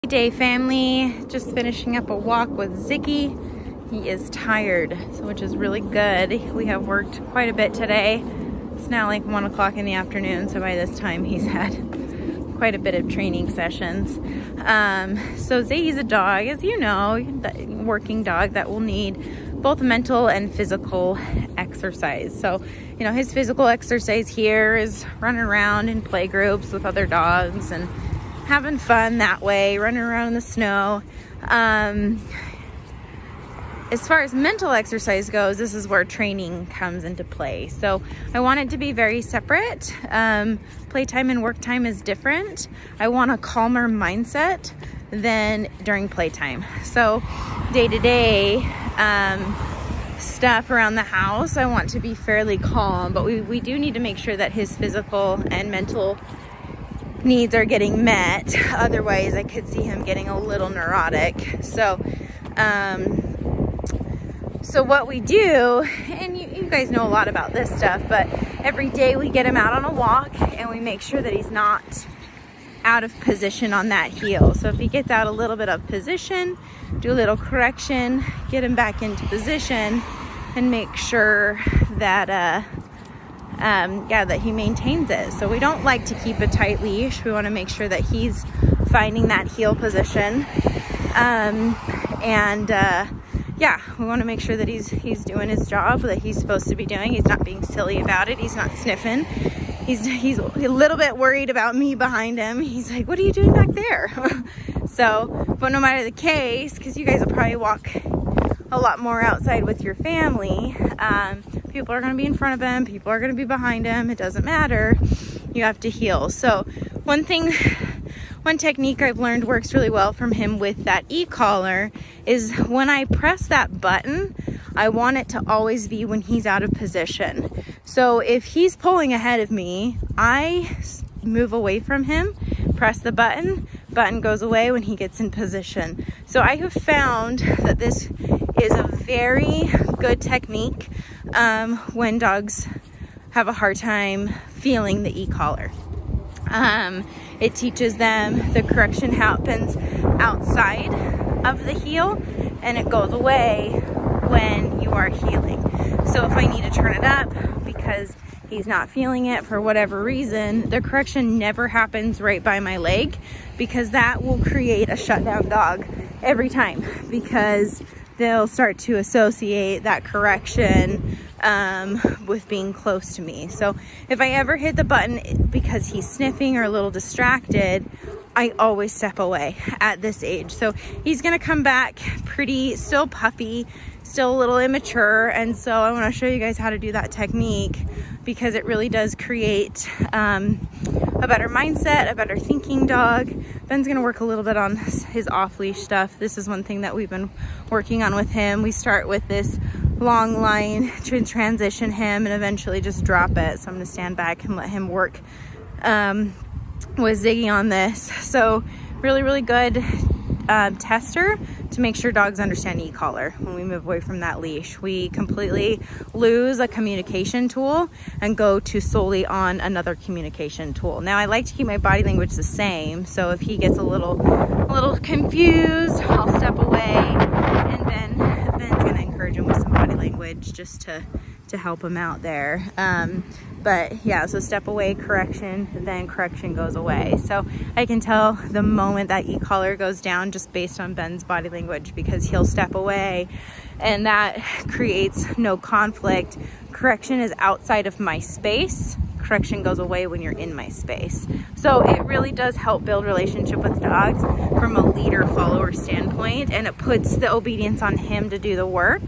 Day family, just finishing up a walk with Ziggy. He is tired, so which is really good. We have worked quite a bit today. It's now like 1 o'clock in the afternoon, so by this time he's had quite a bit of training sessions. So Ziggy's a dog, as you know, a working dog that will need both mental and physical exercise. So, you know, his physical exercise here is running around in play groups with other dogs and having fun that way, running around in the snow. As far as mental exercise goes, this is where training comes into play. So I want it to be very separate. Playtime and work time is different. I want a calmer mindset than during playtime. So day-to-day stuff around the house, I want to be fairly calm, but we do need to make sure that his physical and mental needs are getting met. Otherwise, I could see him getting a little neurotic. So what we do, and you guys know a lot about this stuff, but every day we get him out on a walk and we make sure that he's not out of position on that heel. So if he gets out a little bit of position, do a little correction, get him back into position, and make sure that that he maintains it. So we don't like to keep a tight leash. We want to make sure that he's finding that heel position. Yeah, we want to make sure that he's doing his job that he's supposed to be doing. He's not being silly about it. He's not sniffing. He's a little bit worried about me behind him. He's like, what are you doing back there? So, but no matter the case, because you guys will probably walk a lot more outside with your family, people are going to be in front of him, people are going to be behind him, it doesn't matter. You have to heel. So one technique I've learned works really well from him with that e-collar is when I press that button, I want it to always be when he's out of position. So if he's pulling ahead of me, I move away from him, press the button goes away when he gets in position. So I have found that this is a very good technique when dogs have a hard time feeling the e-collar. It teaches them the correction happens outside of the heel and it goes away when you are heeling. So if I need to turn it up because he's not feeling it for whatever reason, the correction never happens right by my leg, because that will create a shutdown dog every time, because they'll start to associate that correction with being close to me. So if I ever hit the button because he's sniffing or a little distracted, I always step away at this age. So he's gonna come back still puppy, still a little immature. And so I wanna show you guys how to do that technique, because it really does create a better mindset, a better thinking dog. Ben's gonna work a little bit on his off-leash stuff. This is one thing that we've been working on with him. We start with this long line to transition him and eventually just drop it. So I'm gonna stand back and let him work with Ziggy on this. So really, really good tester to make sure dogs understand e-collar. When we move away from that leash, we completely lose a communication tool and go to solely on another communication tool. Now I like to keep my body language the same, so if he gets a little confused, I'll step away, and Ben's gonna encourage him with some body language just to help him out there. But yeah, so step away, correction, then correction goes away. So I can tell the moment that e-collar goes down just based on Ben's body language, because he'll step away and that creates no conflict. Correction is outside of my space. Correction goes away when you're in my space. So it really does help build relationship with dogs from a leader-follower standpoint, and it puts the obedience on him to do the work,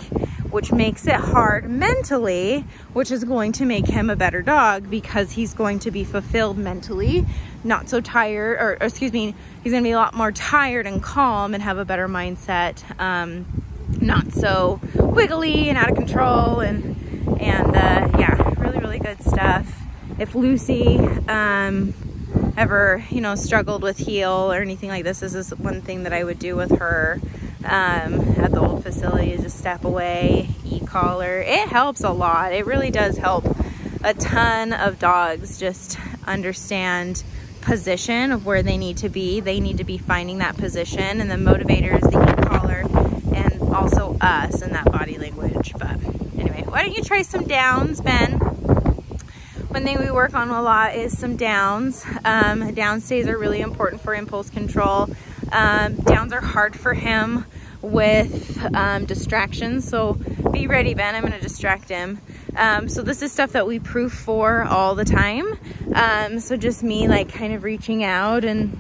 which makes it hard mentally, which is going to make him a better dog because he's going to be fulfilled mentally, not so tired, or excuse me, he's gonna be a lot more tired and calm and have a better mindset, not so wiggly and out of control, and yeah, really, really good stuff. If Lucy ever, you know, struggled with heel or anything like this is one thing that I would do with her at the old facility, is just step away, e-collar. It helps a lot. It really does help a ton of dogs just understand position of where they need to be. They need to be finding that position, and the motivator is the e-collar and also us and that body language. But anyway, why don't you try some downs, Ben? One thing we work on a lot is some downs. Down stays are really important for impulse control. Downs are hard for him with distractions, so be ready, Ben. I'm going to distract him. So this is stuff that we proof for all the time. So just me like kind of reaching out and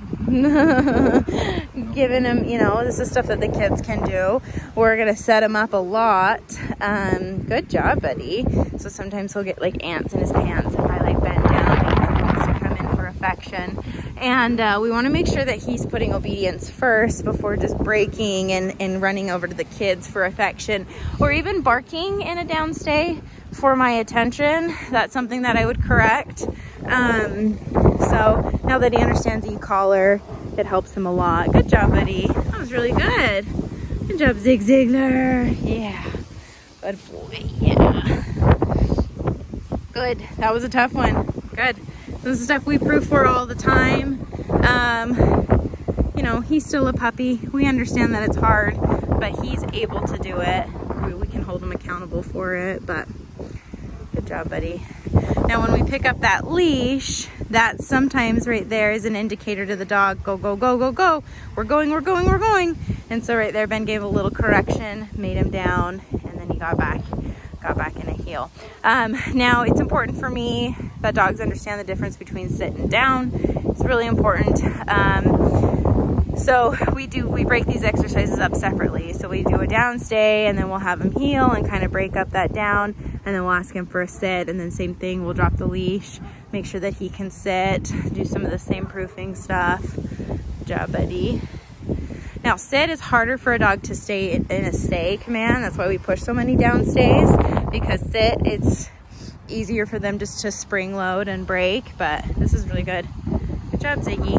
giving him, you know, this is stuff that the kids can do. We're going to set him up a lot. Good job, buddy. So sometimes he'll get like ants in his pants if I like bend down. He wants to come in for affection. And we want to make sure that he's putting obedience first before just breaking and running over to the kids for affection, or even barking in a down stay for my attention. That's something that I would correct. So now that he understands e-collar, it helps him a lot. Good job, buddy. That was really good. Good job, Zig Ziglar. Yeah. Good boy. Yeah. Good. That was a tough one. Good. This is stuff we proof for all the time. You know, he's still a puppy. We understand that it's hard, but he's able to do it. We can hold him accountable for it, but good job, buddy. Now, when we pick up that leash, that sometimes right there is an indicator to the dog, go, go, go, go, go. We're going, we're going, we're going. And so right there, Ben gave a little correction, made him down, and then he got back in a heel. Now, it's important for me that dogs understand the difference between sit and down. It's really important. So we break these exercises up separately. So we do a down stay, and then we'll have him heel and kind of break up that down, and then we'll ask him for a sit, and then same thing, we'll drop the leash, make sure that he can sit, do some of the same proofing stuff. Good job, buddy. Now, sit is harder for a dog to stay in a stay command. That's why we push so many down stays, because sit, it's easier for them just to spring load and break, but this is really good. Good job, Ziggy.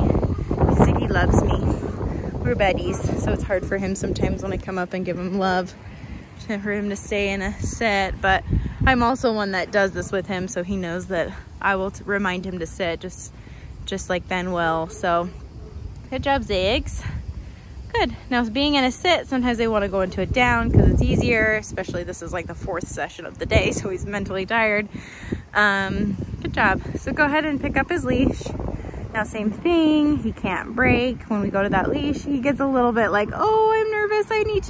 Ziggy loves me. We're buddies, so it's hard for him sometimes when I come up and give him love for him to stay in a sit, but I'm also one that does this with him, so he knows that I will remind him to sit just like Ben will. So good job, Zigs. Good. Now, being in a sit, sometimes they want to go into a down because it's easier, especially this is like the 4th session of the day, so he's mentally tired. Good job. So go ahead and pick up his leash. Now, same thing, he can't break. When we go to that leash, he gets a little bit like, oh, I'm nervous, I need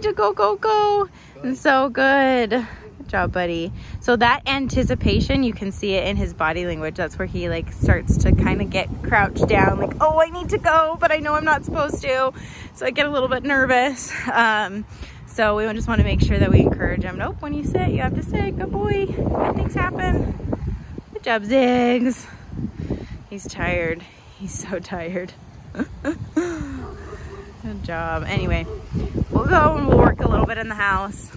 to go, go, go. And so good. Good job, buddy. So that anticipation, you can see it in his body language. That's where he like starts to kind of get crouched down, like, oh, I need to go, but I know I'm not supposed to. So I get a little bit nervous. So we just want to make sure that we encourage him. Nope, when you sit, you have to sit. Good boy. Good things happen. Good job, Ziggs. He's tired. He's so tired. Good job. Anyway, we'll go and we'll work a little bit in the house.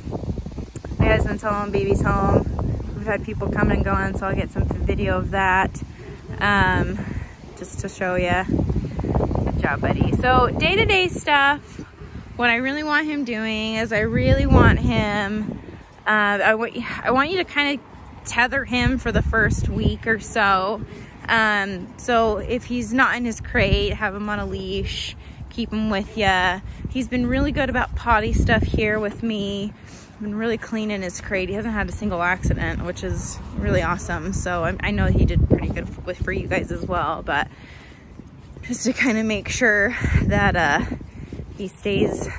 My husband's home, baby's home. We've had people come and go on, so I'll get some video of that just to show you. Good job, buddy. So day-to-day stuff, what I really want him doing is I really want him, I want you to kind of tether him for the first week or so. So if he's not in his crate, have him on a leash, keep him with you. He's been really good about potty stuff here with me. Been really clean in his crate. He hasn't had a single accident, which is really awesome. So I know he did pretty good for you guys as well, but just to kind of make sure that he stays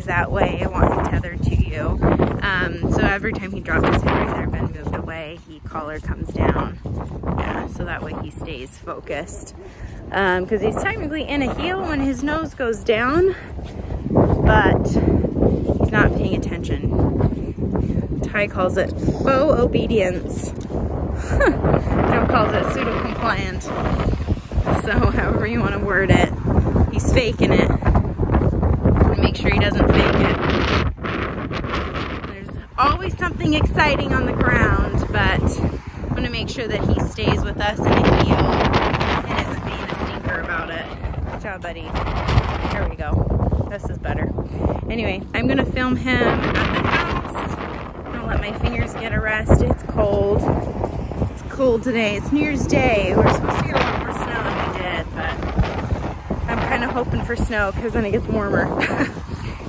that way. I want him tethered to you. So every time he dropped his head right there, Ben moved away, collar comes down. Yeah, so that way he stays focused. Because he's technically in a heel when his nose goes down, but he's not paying attention. Ty calls it faux obedience. Joe calls it pseudo-compliant. So however you want to word it, he's faking it. Make sure he doesn't fake it. There's always something exciting on the ground, but I'm going to make sure that he stays with us in a heel and isn't being a stinker about it. Good job, buddy. There we go. This is better. Anyway, I'm going to film him at the house. I'm going to let my fingers get a rest. It's cold. It's cold today. It's New Year's Day. We're supposed to get a lot more snow than we kind of hoping for snow because then it gets warmer.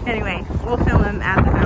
Anyway, we'll film him at the house.